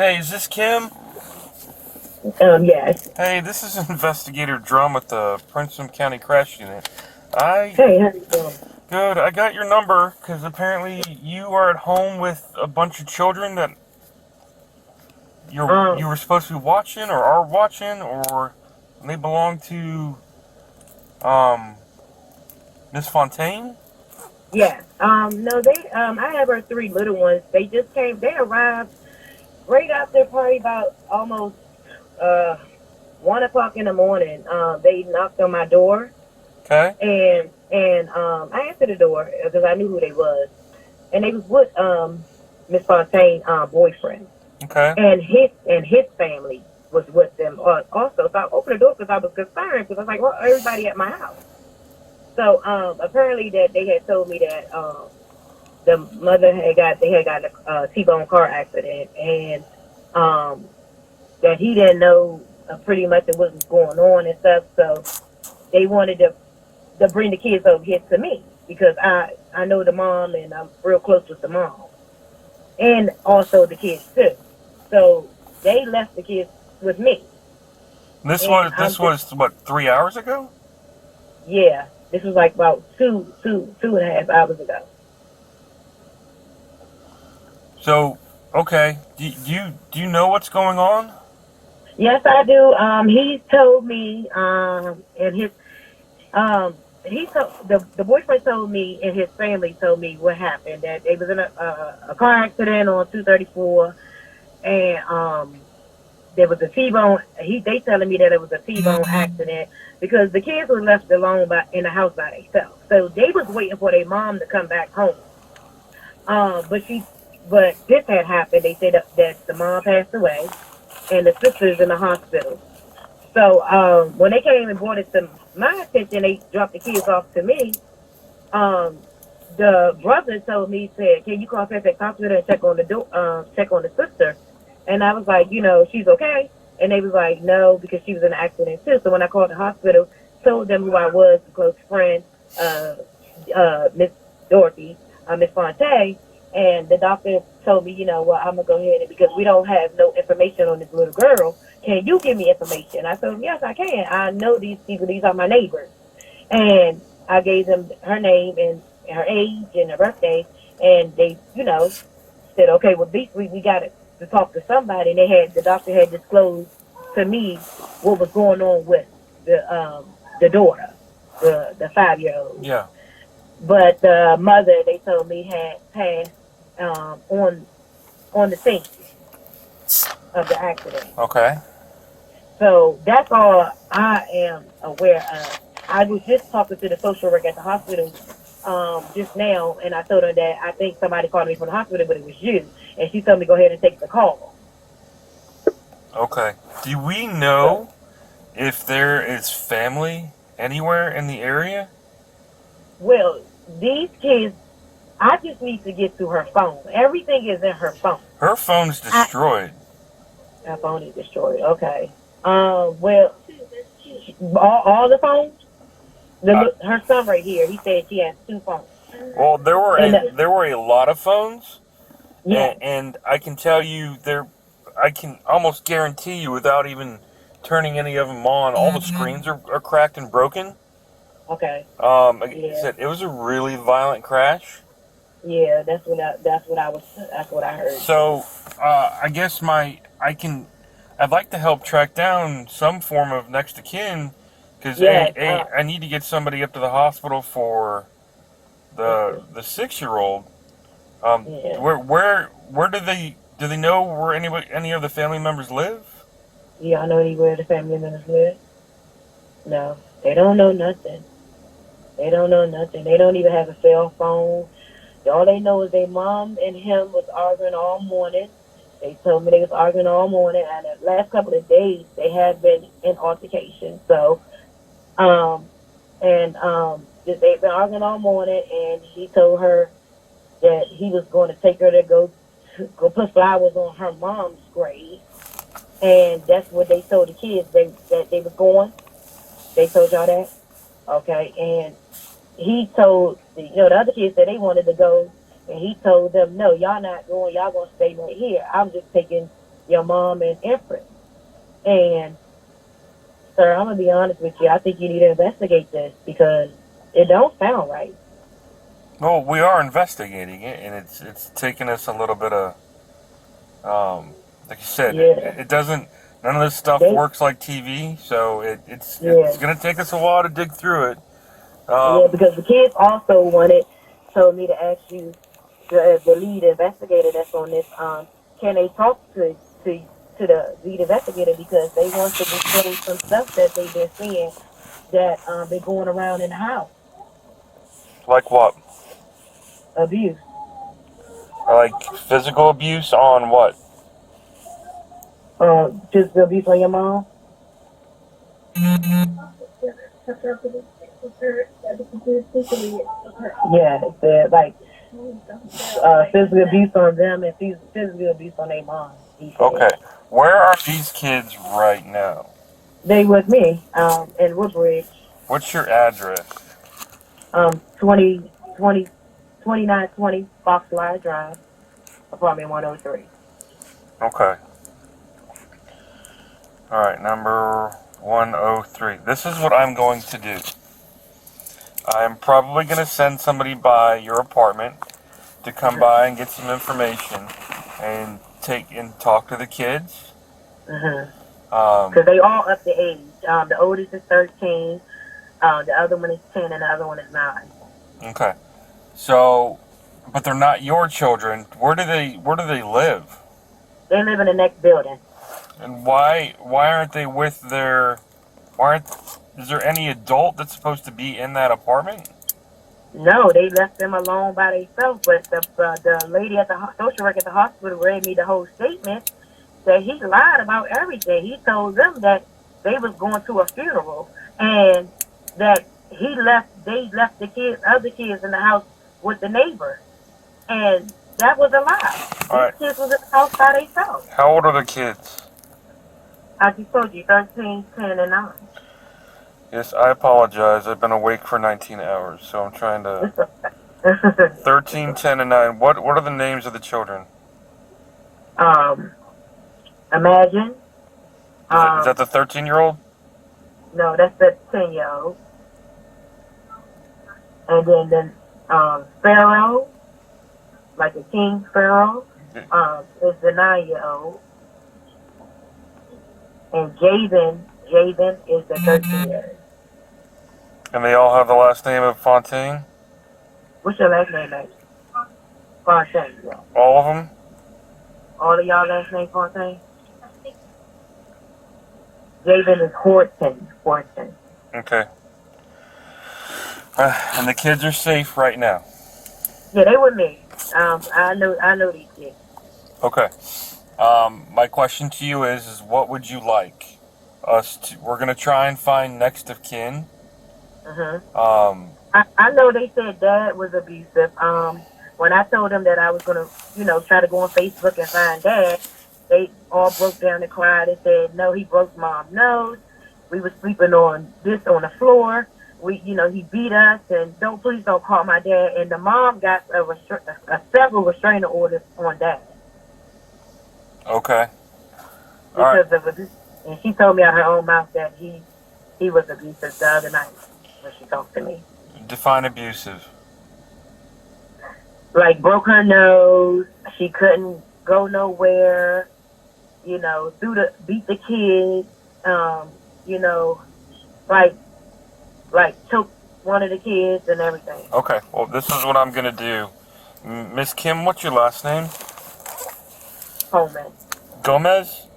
Hey, is this Kim? Yes. Hey, this is Investigator Drum with the Princeton County Crash Unit. I Hey, how you doing? Good. I got your number because apparently you are at home with a bunch of children that you Um, were supposed to be watching or are watching, or they belong to um Miss Fontaine. yes. No, I have our three little ones. They arrived right after probably about almost, uh, 1 o'clock in the morning. They knocked on my door Okay. and I answered the door because I knew who they was. And they was with, Miss Fontaine, boyfriend. Okay. And his family was with them, also. So I opened the door because I was concerned because I was like, well, everybody at my house. So apparently that they had told me that the mother had got in a T-bone car accident, and um, that he didn't know pretty much of what was going on and stuff. So they wanted to bring the kids over here to me because I know the mom and I'm real close with the mom and also the kids too. So they left the kids with me, This and was I'm this just was what, 3 hours ago? yeah. This was like about two and a half hours ago. So okay. Do you know what's going on? Yes, I do. He told me, and he told the boyfriend told me, and his family told me what happened. That they was in a car accident on 234, and there was a T-bone. They telling me that it was a T-bone accident because the kids were left alone in the house by themselves. So they was waiting for their mom to come back home. But this had happened. They said that the mom passed away, and the sister's in the hospital. So when they came and brought it to my attention, they dropped the kids off to me. Um, the brother told me, said, "Can you call Fairfax Hospital and check on the sister?" And I was like, she's okay. And they was like, no, because she was in an accident too. So when I called the hospital, told them who I was, a close friend, uh, Miss Dorothy, Miss Fonte, and the doctor told me, well, I'm gonna go ahead and because we don't have no information on this little girl, can you give me information? I told him, yes, I can. I know these people. These are my neighbors, and I gave them her name and her age and her birthday, and they, said, okay, well, at least we got to talk to somebody. And the doctor had disclosed to me what was going on with the daughter, the 5 year old. Yeah. But the mother, they told me, had passed on the scene of the accident. Okay. So that's all I am aware of. I was just talking to the social worker at the hospital just now, and I told her that I think somebody called me from the hospital, but it was you. And she told me go ahead and take the call. Okay. Do we So, know if there is family anywhere in the area? well, these kids, I just need to get to her phone. Everything is in her phone. Her phone's I, destroyed. her phone is destroyed. Okay. Well, all the phones. Uh, Her son right here. He said she has two phones. well, And there were a lot of phones, yes. and I can tell you there. I can almost guarantee you, without even turning any of them on, all the screens are cracked and broken. Okay. Like I Yeah. said, it was a really violent crash. Yeah. That's what I heard too. So I guess I'd like to help track down some form of next of kin, because Yes. I need to get somebody up to the hospital for Mhm. the 6 year old. Um, Yeah. where do they know where any of the family members live? Yeah. I know anywhere the family members live. No, they don't know nothing. They don't know nothing. They don't even have a cell phone. All they know is their mom and him was arguing all morning. They told me they was arguing all morning, and the last couple of days they have been in altercation. So, um, they've been arguing all morning, and he told her that he was going to take her to go put flowers on her mom's grave, and that's what they told the kids that they was going. They told y'all that, okay? And he told the other kids that they wanted to go, and he told them, no, y'all not going. Y'all gonna stay right here. I'm just taking your mom and Empress. And sir, I'm gonna be honest with you. I think you need to investigate this because it don't sound right. Well, we are investigating it, and it's taken us a little bit of, like you said, Yeah, it doesn't. None of this stuff they, works like TV, so it's yeah, gonna take us a while to dig through it. yeah. Um, Because the kids also told me to ask you, the lead investigator that's on this. Can they talk to to the lead investigator because they want to disclose some stuff that they've been seeing that been going around in the house, like what? abuse, Like physical abuse on what? just the abuse on your mom. Yeah, like physical abuse on them and physical abuse on their mom. He Okay, said where are these kids right now? they with me in Woodbridge, What's your address? 20 20 2920 Foxfly Drive, apartment 103. Okay. All right, number 103. This is what I'm going to do. I'm probably going to send somebody by your apartment to come by and get some information and take and talk to the kids. Because they all up to age. The oldest is 13, the other one is 10, and the other one is 9. Okay. So, but they're not your children. Where do they live? They live in the next building. And why aren't they with their why aren't is there any adult that's supposed to be in that apartment? No, they left them alone by themselves. But the lady at the social worker at the hospital read me the whole statement. That he lied about everything. He told them that they was going to a funeral and that they left the kids, other kids in the house with the neighbor, and that was a lie. All These right. kids was in the house by themselves. How old are the kids? I just told you, 13, 10, and 9. Yes, I apologize. I've been awake for 19 hours, so I'm trying to 13, 10, and 9. What are the names of the children? Imagine. Is that the 13-year-old? No, that's the 10-year-old. And then Pharaoh, like the King Pharaoh, is the 9-year-old. And Javen is the 13-year-old. And they all have the last name of Fontaine? What's your last name, Max? Fontaine, yeah. All of them? All of y'all last name Fontaine? Javen is Horton. Okay. And the kids are safe right now? Yeah, they with me. I know these kids. Okay. My question to you is what would you like us to... We're going to try and find next of kin. I know they said Dad was abusive. When I told them that I was gonna, try to go on Facebook and find Dad, they all broke down and cried. They said, no, he broke Mom's nose. We were sleeping on the floor. He beat us, and please don't call my dad. And the mom got several restraining orders on Dad. Okay. Because of abuse. And she told me out her own mouth that he was abusive the other night when she talked to me. Define abusive. Like broke her nose. She couldn't go nowhere. Beat the kids. Like choked one of the kids and everything. Okay. Well, this is what I'm gonna do. Miss Kim, what's your last name? Coleman. Gomez?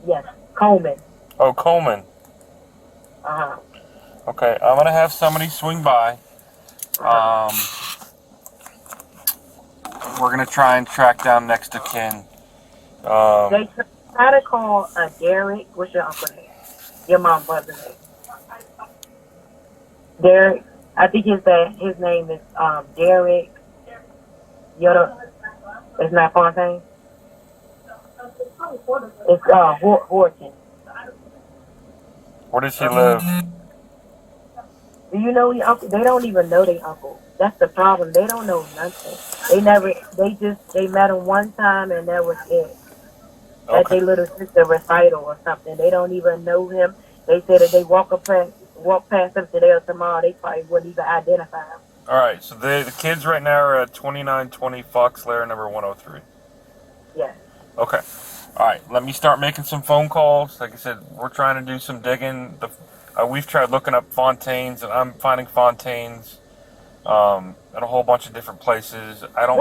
Yes, Coleman. Oh, Coleman. Okay, I'm gonna have somebody swing by. We're gonna try and track down next of kin. They try to call Derek. What's your uncle name? Your mom's brother's name. Derek. I think his name is Derek. It's not Fontaine. It's Horton. Where does he live? Do you know your uncle? They don't even know their uncle. That's the problem. They don't know nothing. They met him one time and that was it. at Okay. their little sister recital or something. They don't even know him. They said if they walk past him today or tomorrow, they probably wouldn't even identify him. All right. So the kids right now are at 2920 Fox Lair number 103. Yes. Okay. All right. Let me start making some phone calls. Like I said, we're trying to do some digging. We've tried looking up fontaines, and I'm finding fontaines at a whole bunch of different places. I don't.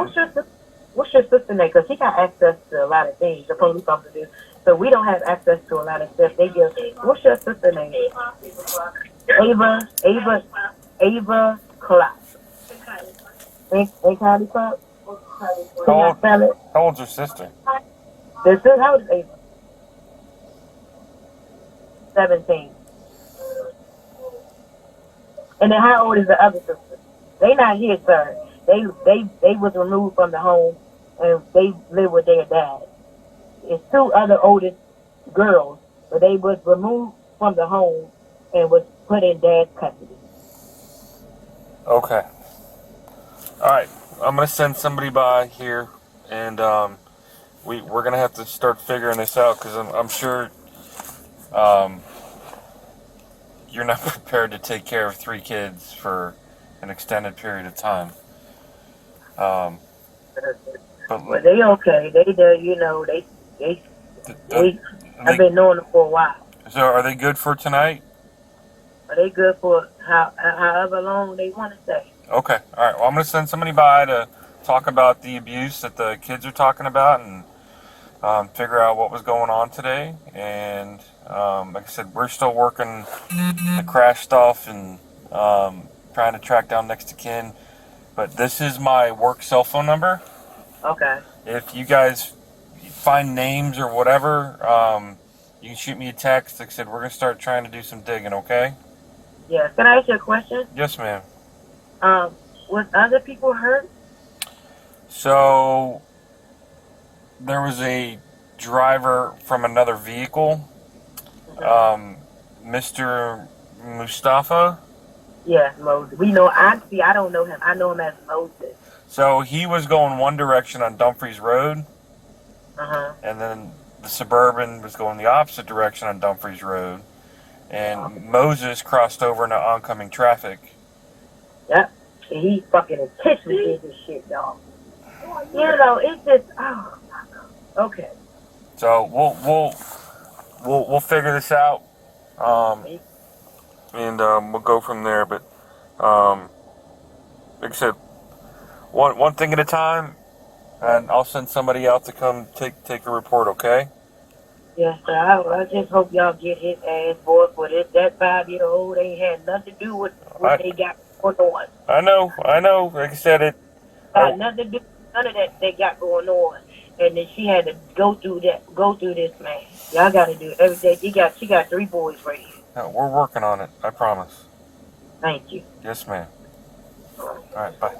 What's your sister name? Because she got access to a lot of things. The police officer do. So we don't have access to a lot of stuff. They give. What's your sister name? Ava Clark. Ain't Kylie Clark? Can I spell it? How old's your sister? This is how old is Ava? 17. And then how old is the other sister? They not here, sir. They was removed from the home and they live with their dad. It's two other oldest girls, but they was removed from the home and was put in dad's custody. Okay. All right. I'm gonna send somebody by here, and we're gonna have to start figuring this out because I'm sure you're not prepared to take care of 3 kids for an extended period of time. But they okay. I've been knowing them for a while. So are they good for tonight? Are they good for however long they want to stay? Okay. All right. Well, I'm gonna send somebody by to talk about the abuse that the kids are talking about and figure out what was going on today. And like I said, we're still working the crash stuff and trying to track down next to kin. But this is my work cell phone number. Okay. If you guys find names or whatever, you can shoot me a text. Like I said, we're going to start trying to do some digging, okay? Yeah. Can I ask you a question? Yes, ma'am. Was other people hurt? So, there was a driver from another vehicle, Mr. Mustafa. Yeah, Moses. I don't know him. I know him as Moses. So he was going one direction on Dumfries Road, Uh-huh. and then the Suburban was going the opposite direction on Dumfries Road, and Moses crossed over into oncoming traffic. Yep. And he fucking intentionally did this shit, dog. You know, it's just okay. So we'll figure this out, and we'll go from there. But like I said, one thing at a time, and I'll send somebody out to come take a report. Okay? Yes, sir. I just hope y'all get his ass, boy, for this. That 5-year-old ain't had nothing to do with what they got going on. I know. Like I said, it Got nothing to do with none of that they got going on. And then she had to go through this, man. Y'all got to do everything. She got 3 boys right here. No, we're working on it. I promise. Thank you. Yes, ma'am. All right, bye.